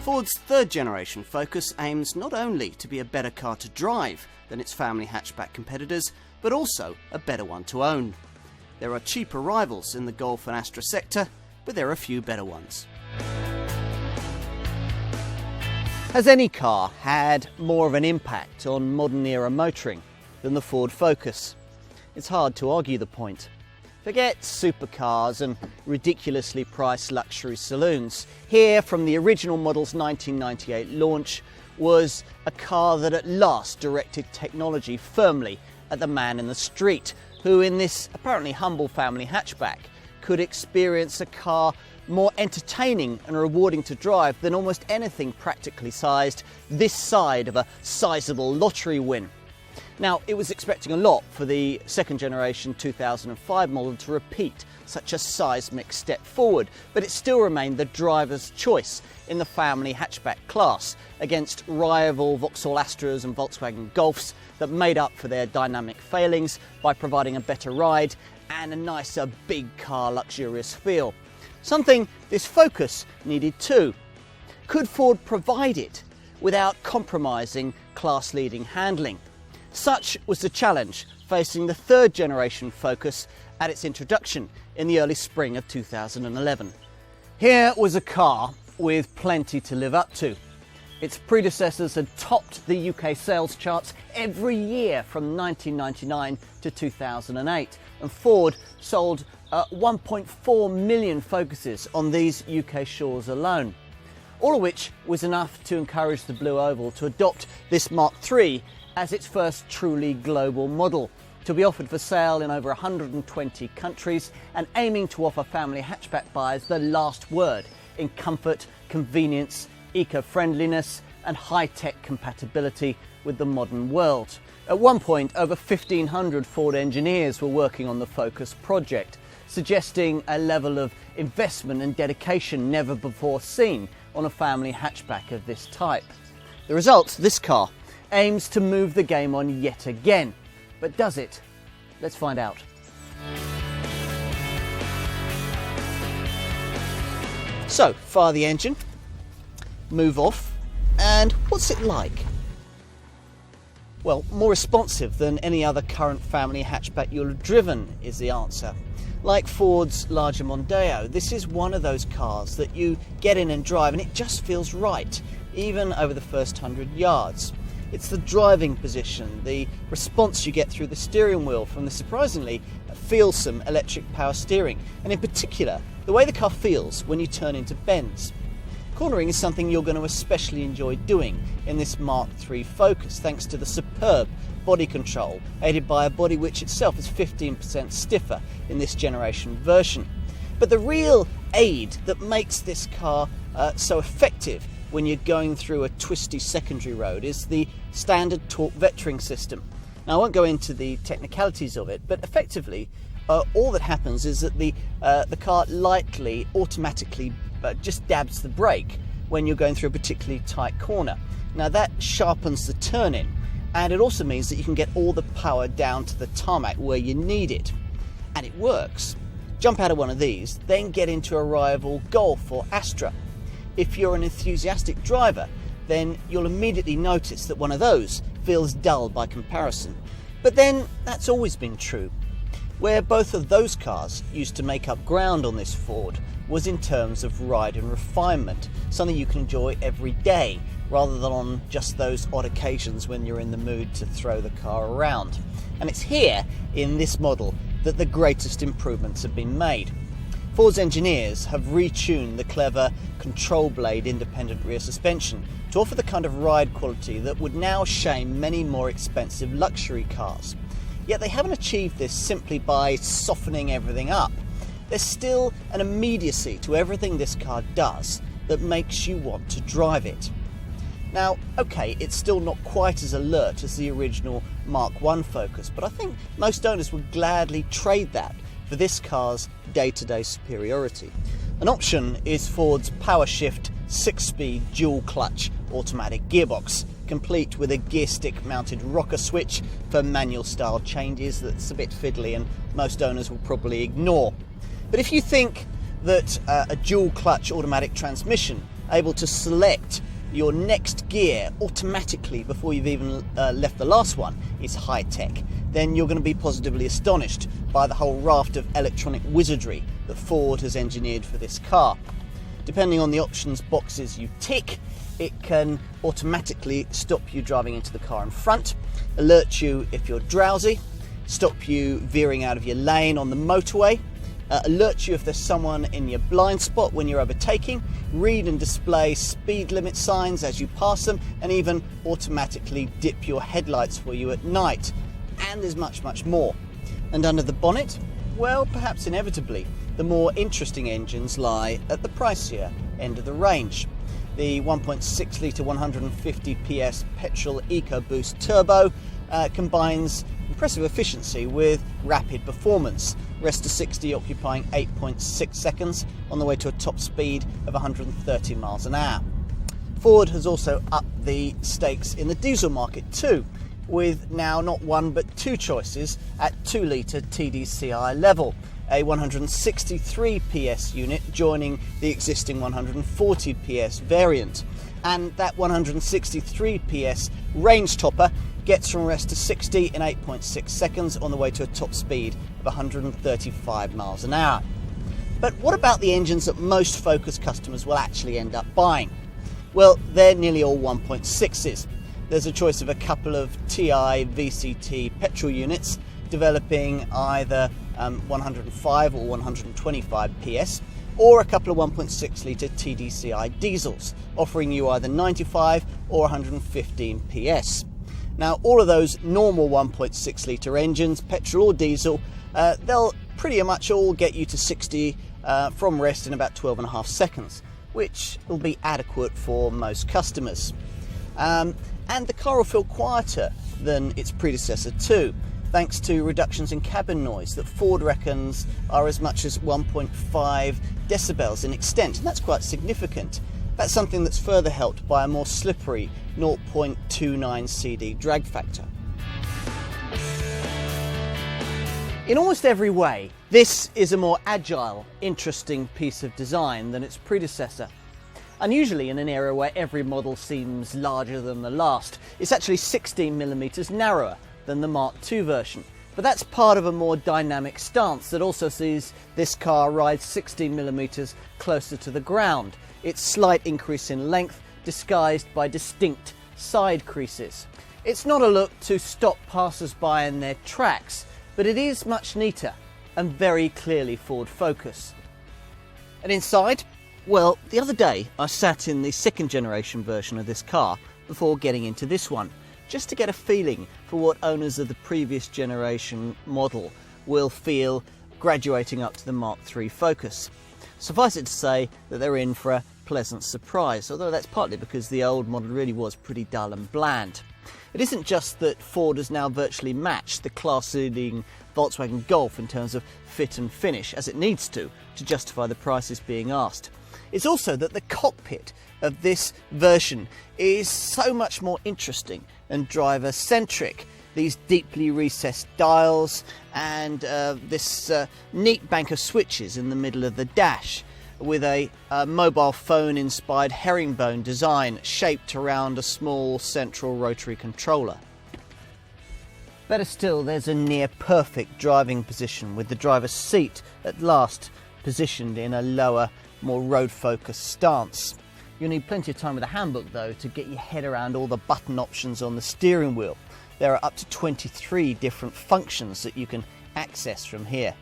Ford's third generation Focus aims not only to be a better car to drive than its family hatchback competitors, but also a better one to own. There are cheaper rivals in the Golf and Astra sector, but there are a few better ones. Has any car had more of an impact on modern era motoring than the Ford Focus? It's hard to argue the point. Forget supercars and ridiculously priced luxury saloons. Here, from the original model's 1998 launch, was a car that at last directed technology firmly at the man in the street, who in this apparently humble family hatchback could experience a car more entertaining and rewarding to drive than almost anything practically sized this side of a sizable lottery win. Now, it was expecting a lot for the second generation 2005 model to repeat such a seismic step forward, but it still remained the driver's choice in the family hatchback class against rival Vauxhall Astras and Volkswagen Golfs that made up for their dynamic failings by providing a better ride and a nicer big car luxurious feel. Something this Focus needed too. Could Ford provide it without compromising class-leading handling? Such was the challenge facing the third generation Focus at its introduction in the early spring of 2011. Here was a car with plenty to live up to. Its predecessors had topped the UK sales charts every year from 1999 to 2008, and Ford sold 1.4 million Focuses on these UK shores alone. All of which was enough to encourage the Blue Oval to adopt this Mark III as its first truly global model, to be offered for sale in over 120 countries and aiming to offer family hatchback buyers the last word in comfort, convenience, eco-friendliness and high-tech compatibility with the modern world. At one point, over 1,500 Ford engineers were working on the Focus project, suggesting a level of investment and dedication never before seen on a family hatchback of this type. The result, this car aims to move the game on yet again. But does it? Let's find out. So, fire the engine, move off, and what's it like? Well, more responsive than any other current family hatchback you'll have driven is the answer. Like Ford's larger Mondeo, this is one of those cars that you get in and drive and it just feels right, even over the first 100 yards. It's the driving position, the response you get through the steering wheel from the surprisingly feelsome electric power steering, and in particular, the way the car feels when you turn into bends. Cornering is something you're going to especially enjoy doing in this Mark III Focus, thanks to the superb body control, aided by a body which itself is 15% stiffer in this generation version. But the real aid that makes this car so effective when you're going through a twisty secondary road is the standard torque vectoring system. Now, I won't go into the technicalities of it, but effectively all that happens is that the car lightly, automatically just dabs the brake when you're going through a particularly tight corner. Now that sharpens the turn-in, and it also means that you can get all the power down to the tarmac where you need it. And it works. Jump out of one of these, then get into a rival Golf or Astra. If you're an enthusiastic driver, then you'll immediately notice that one of those feels dull by comparison. But then that's always been true. Where both of those cars used to make up ground on this Ford was in terms of ride and refinement, something you can enjoy every day rather than on just those odd occasions when you're in the mood to throw the car around. And it's here, in this model, that the greatest improvements have been made. Ford's engineers have retuned the clever control blade independent rear suspension to offer the kind of ride quality that would now shame many more expensive luxury cars. Yet they haven't achieved this simply by softening everything up. There's still an immediacy to everything this car does that makes you want to drive it. Now, okay, it's still not quite as alert as the original Mark I Focus, but I think most owners would gladly trade that for this car's day-to-day superiority. An option is Ford's PowerShift 6-speed dual-clutch automatic gearbox, complete with a gear stick mounted rocker switch for manual style changes that's a bit fiddly and most owners will probably ignore. But if you think that a dual clutch automatic transmission able to select your next gear automatically before you've even left the last one is high tech, then you're going to be positively astonished by the whole raft of electronic wizardry that Ford has engineered for this car. Depending on the options boxes you tick, it can automatically stop you driving into the car in front, alert you if you're drowsy, stop you veering out of your lane on the motorway, alert you if there's someone in your blind spot when you're overtaking, read and display speed limit signs as you pass them, and even automatically dip your headlights for you at night. And there's much, much more. And under the bonnet, well, perhaps inevitably, the more interesting engines lie at the pricier end of the range. The 1.6 litre 150 PS petrol EcoBoost Turbo combines impressive efficiency with rapid performance, rest to 60 occupying 8.6 seconds on the way to a top speed of 130 miles an hour. Ford has also upped the stakes in the diesel market too, with now not one but two choices at 2 litre TDCI level, a 163 PS unit joining the existing 140 PS variant, and that 163 PS range topper gets from rest to 60 in 8.6 seconds on the way to a top speed of 135 miles an hour. But what about the engines that most Focus customers will actually end up buying? Well, they're nearly all 1.6s. There's a choice of a couple of TI VCT petrol units developing either 105 or 125 PS, or a couple of 1.6 litre TDCI diesels offering you either 95 or 115 PS. Now, all of those normal 1.6 litre engines, petrol or diesel, they'll pretty much all get you to 60 from rest in about 12.5 seconds, which will be adequate for most customers. And the car will feel quieter than its predecessor too, thanks to reductions in cabin noise that Ford reckons are as much as 1.5 decibels in extent, and that's quite significant. That's something that's further helped by a more slippery 0.29 CD drag factor. In almost every way, this is a more agile, interesting piece of design than its predecessor. Unusually in an era where every model seems larger than the last, it's actually 16mm narrower than the Mark II version. But that's part of a more dynamic stance that also sees this car ride 16mm closer to the ground, its slight increase in length disguised by distinct side creases. It's not a look to stop passers-by in their tracks, but it is much neater and very clearly Ford Focus. And inside? Well, the other day I sat in the second generation version of this car before getting into this one, just to get a feeling for what owners of the previous generation model will feel graduating up to the Mark III Focus. Suffice it to say that they're in for a pleasant surprise, although that's partly because the old model really was pretty dull and bland. It isn't just that Ford has now virtually matched the class-leading Volkswagen Golf in terms of fit and finish, as it needs to justify the prices being asked. It's also that the cockpit of this version is so much more interesting and driver-centric. These deeply recessed dials and this neat bank of switches in the middle of the dash, with a mobile phone-inspired herringbone design shaped around a small central rotary controller. Better still, there's a near-perfect driving position, with the driver's seat at last positioned in a lower, more road-focused stance. You'll need plenty of time with a handbook, though, to get your head around all the button options on the steering wheel. There are up to 23 different functions that you can access from here.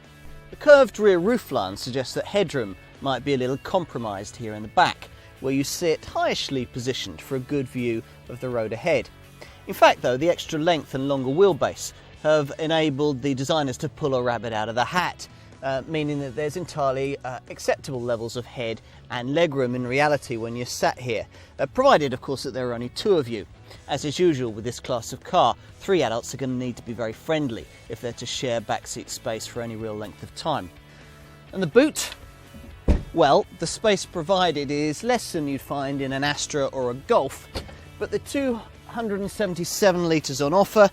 The curved rear roofline suggests that headroom might be a little compromised here in the back, where you sit highishly positioned for a good view of the road ahead. In fact, though, the extra length and longer wheelbase have enabled the designers to pull a rabbit out of the hat, meaning that there's entirely acceptable levels of head and legroom in reality when you're sat here, provided of course that there are only two of you. As is usual with this class of car, three adults are going to need to be very friendly if they're to share backseat space for any real length of time. And the boot? Well, the space provided is less than you'd find in an Astra or a Golf, but the 277 litres on offer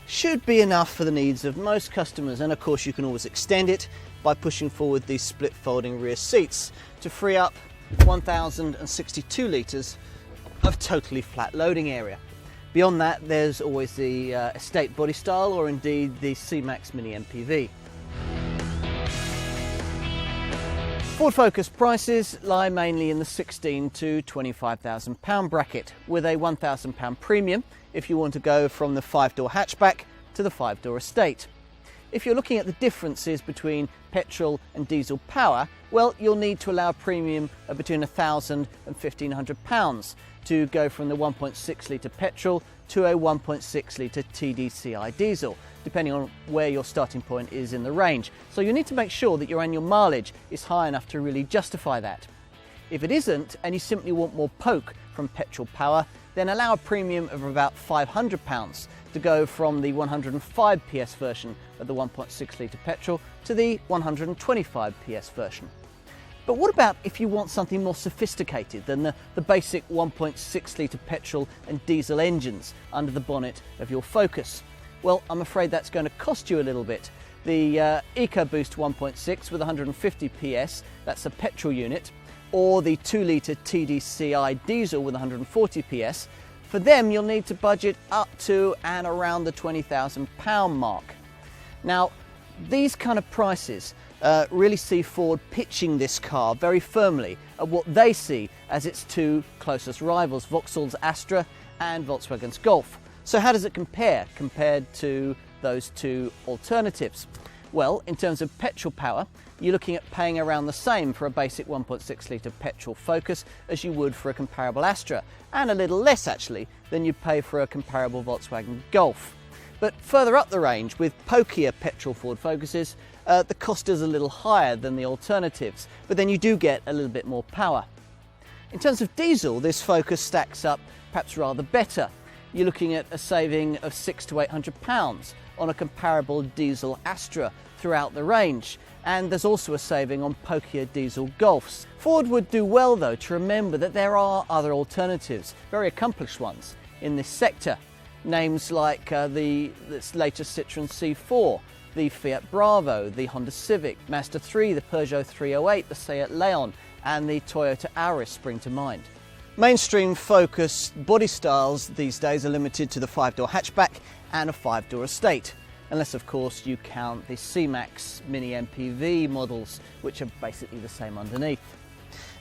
should be enough for the needs of most customers, and of course you can always extend it by pushing forward these split folding rear seats to free up 1,062 litres of totally flat loading area. Beyond that, there's always the estate body style, or indeed the C-Max Mini MPV. Ford Focus prices lie mainly in the £16,000 to £25,000 bracket, with a £1,000 premium if you want to go from the 5-door hatchback to the 5-door estate. If you're looking at the differences between petrol and diesel power, well, you'll need to allow a premium of between £1,000 and £1,500 to go from the 1.6 litre petrol to a 1.6 litre TDCi diesel, depending on where your starting point is in the range. So you need to make sure that your annual mileage is high enough to really justify that. If it isn't, and you simply want more poke from petrol power, then allow a premium of about £500 to go from the 105 PS version of the 1.6 litre petrol to the 125 PS version. But what about if you want something more sophisticated than the basic 1.6 litre petrol and diesel engines under the bonnet of your Focus? Well, I'm afraid that's going to cost you a little bit. The EcoBoost 1.6 with 150 PS, that's a petrol unit, or the 2 litre TDCi diesel with 140 PS, for them you'll need to budget up to and around the £20,000 mark. Now, these kind of prices really see Ford pitching this car very firmly at what they see as its two closest rivals, Vauxhall's Astra and Volkswagen's Golf. So how does it compare compared to those two alternatives? Well, in terms of petrol power, you're looking at paying around the same for a basic 1.6 litre petrol Focus as you would for a comparable Astra, and a little less actually than you'd pay for a comparable Volkswagen Golf. But further up the range, with pokier petrol Ford Focuses, the cost is a little higher than the alternatives, but then you do get a little bit more power. In terms of diesel, this Focus stacks up perhaps rather better. You're looking at a saving of £600 to £800 on a comparable diesel Astra throughout the range, and there's also a saving on pokier diesel Golfs. Ford would do well though to remember that there are other alternatives, very accomplished ones, in this sector. Names like the latest Citroën C4, the Fiat Bravo, the Honda Civic, Mazda 3, the Peugeot 308, the Seat Leon, and the Toyota Auris spring to mind. Mainstream Focus body styles these days are limited to the 5-door hatchback and a 5-door estate, unless of course you count the C-Max Mini MPV models, which are basically the same underneath.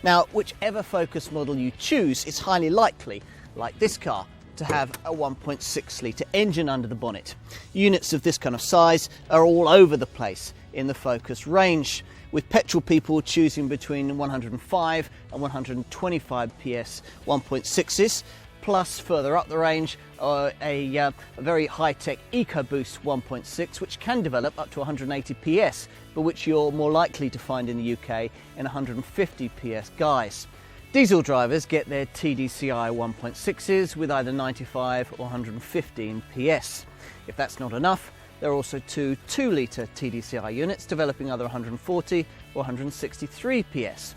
Now, whichever Focus model you choose, it's highly likely, like this car, to have a 1.6 litre engine under the bonnet. Units of this kind of size are all over the place in the Focus range, with petrol people choosing between 105 and 125 PS 1.6s, plus further up the range a very high-tech EcoBoost 1.6, which can develop up to 180 PS, but which you're more likely to find in the UK in 150 PS guise. Diesel drivers get their TDCi 1.6s with either 95 or 115 PS. If that's not enough, there are also two 2 litre TDCi units developing either 140 or 163 PS.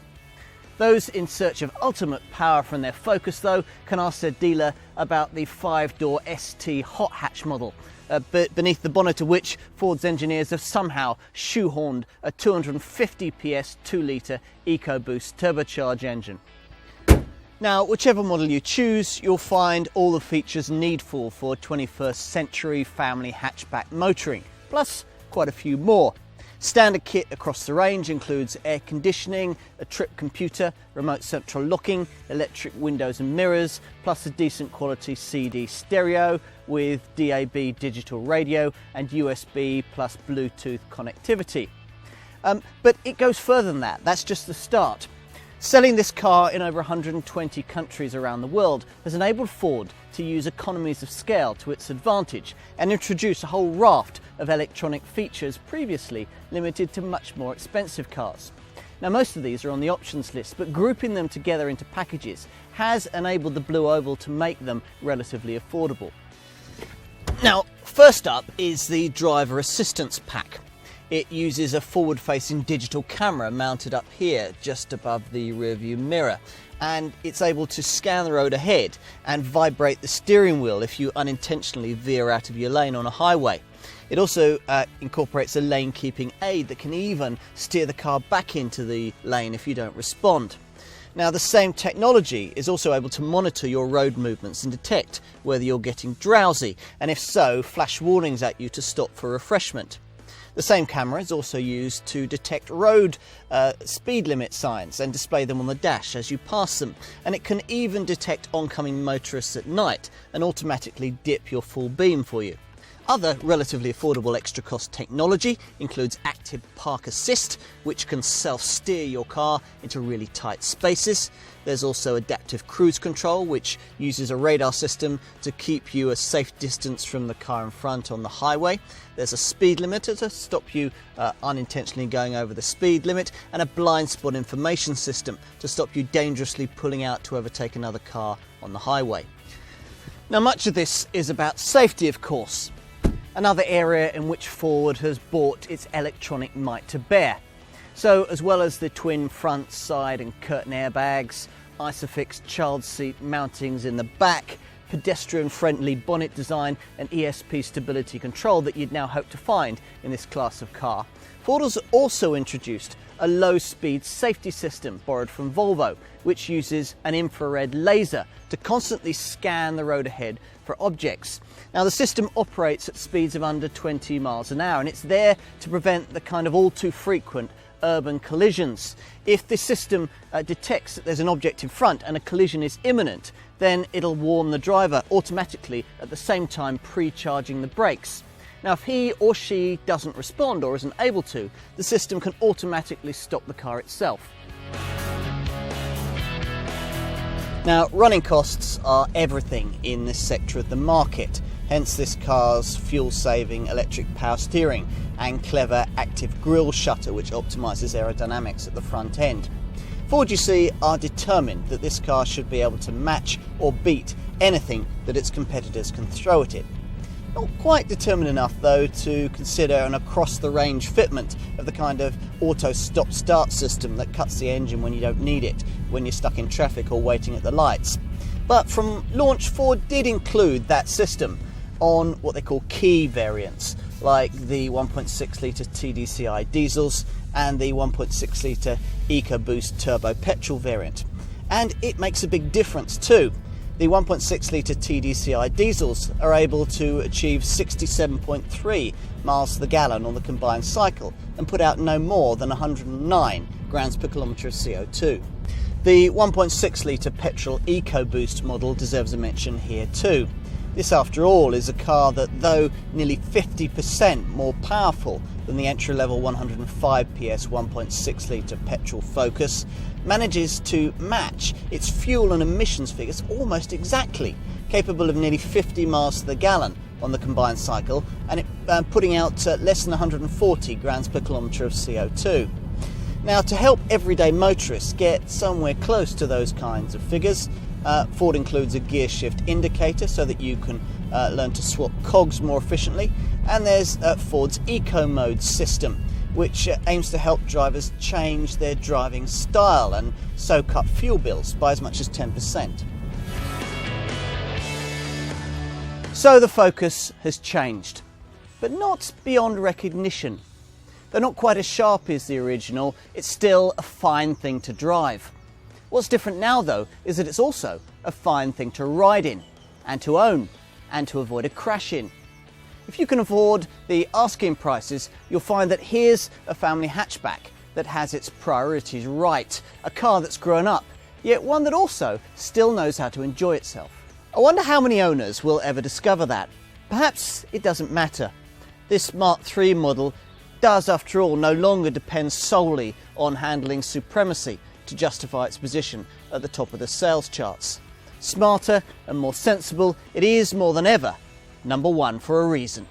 Those in search of ultimate power from their Focus though can ask their dealer about the 5-door ST hot hatch model, beneath the bonnet of which Ford's engineers have somehow shoehorned a 250 PS 2 litre EcoBoost turbocharged engine. Now, whichever model you choose, you'll find all the features needful for 21st century family hatchback motoring, plus quite a few more. Standard kit across the range includes air conditioning, a trip computer, remote central locking, electric windows and mirrors, plus a decent quality CD stereo with DAB digital radio and USB plus Bluetooth connectivity. But it goes further than that. That's just the start. Selling this car in over 120 countries around the world has enabled Ford to use economies of scale to its advantage and introduce a whole raft of electronic features previously limited to much more expensive cars. Now, most of these are on the options list, but grouping them together into packages has enabled the Blue Oval to make them relatively affordable. Now, first up is the driver assistance pack. It uses a forward-facing digital camera mounted up here just above the rearview mirror, and it's able to scan the road ahead and vibrate the steering wheel if you unintentionally veer out of your lane on a highway. It also incorporates a lane keeping aid that can even steer the car back into the lane if you don't respond. Now, the same technology is also able to monitor your road movements and detect whether you're getting drowsy, and if so, flash warnings at you to stop for refreshment. The same camera is also used to detect road speed limit signs and display them on the dash as you pass them, and it can even detect oncoming motorists at night and automatically dip your full beam for you. Other relatively affordable extra cost technology includes active park assist, which can self-steer your car into really tight spaces. There's also adaptive cruise control, which uses a radar system to keep you a safe distance from the car in front on the highway. There's a speed limiter to stop you unintentionally going over the speed limit, and a blind spot information system to stop you dangerously pulling out to overtake another car on the highway. Now, much of this is about safety, of course. Another area in which Ford has brought its electronic might to bear. So, as well as the twin front, side and curtain airbags, ISOFIX child seat mountings in the back, pedestrian-friendly bonnet design and ESP stability control that you'd now hope to find in this class of car, Ford has also introduced a low-speed safety system borrowed from Volvo, which uses an infrared laser to constantly scan the road ahead for objects. Now, the system operates at speeds of under 20 miles an hour, and it's there to prevent the kind of all too frequent urban collisions. If the system detects that there's an object in front and a collision is imminent, then it'll warn the driver automatically, at the same time pre-charging the brakes. Now, if he or she doesn't respond or isn't able to, the system can automatically stop the car itself. Now, running costs are everything in this sector of the market, hence this car's fuel-saving electric power steering and clever active grille shutter, which optimises aerodynamics at the front end. Ford, you see, are determined that this car should be able to match or beat anything that its competitors can throw at it. Not quite determined enough, though, to consider an across-the-range fitment of the kind of auto stop-start system that cuts the engine when you don't need it, when you're stuck in traffic or waiting at the lights. But from launch, Ford did include that system on what they call key variants, like the 1.6-litre TDCi diesels and the 1.6-litre EcoBoost turbo petrol variant. And it makes a big difference too. The 1.6-litre TDCi diesels are able to achieve 67.3 miles to the gallon on the combined cycle and put out no more than 109 grams per kilometre of CO2. The 1.6-litre petrol EcoBoost model deserves a mention here too. This, after all, is a car that, though nearly 50% more powerful than the entry-level 105 PS 1.6-litre petrol Focus, manages to match its fuel and emissions figures almost exactly, capable of nearly 50 miles to the gallon on the combined cycle, and putting out less than 140 grams per kilometre of CO2. Now, to help everyday motorists get somewhere close to those kinds of figures, Ford includes a gear shift indicator so that you can learn to swap cogs more efficiently, and there's Ford's Eco Mode system, which aims to help drivers change their driving style and so cut fuel bills by as much as 10%. So the Focus has changed, but not beyond recognition. Though not quite as sharp as the original, it's still a fine thing to drive. What's different now, though, is that it's also a fine thing to ride in, and to own, and to avoid a crash in. If you can afford the asking prices, you'll find that here's a family hatchback that has its priorities right, a car that's grown up, yet one that also still knows how to enjoy itself. I wonder how many owners will ever discover that. Perhaps it doesn't matter. This Mark III model does, after all, no longer depend solely on handling supremacy to justify its position at the top of the sales charts. Smarter and more sensible, it is more than ever number one for a reason.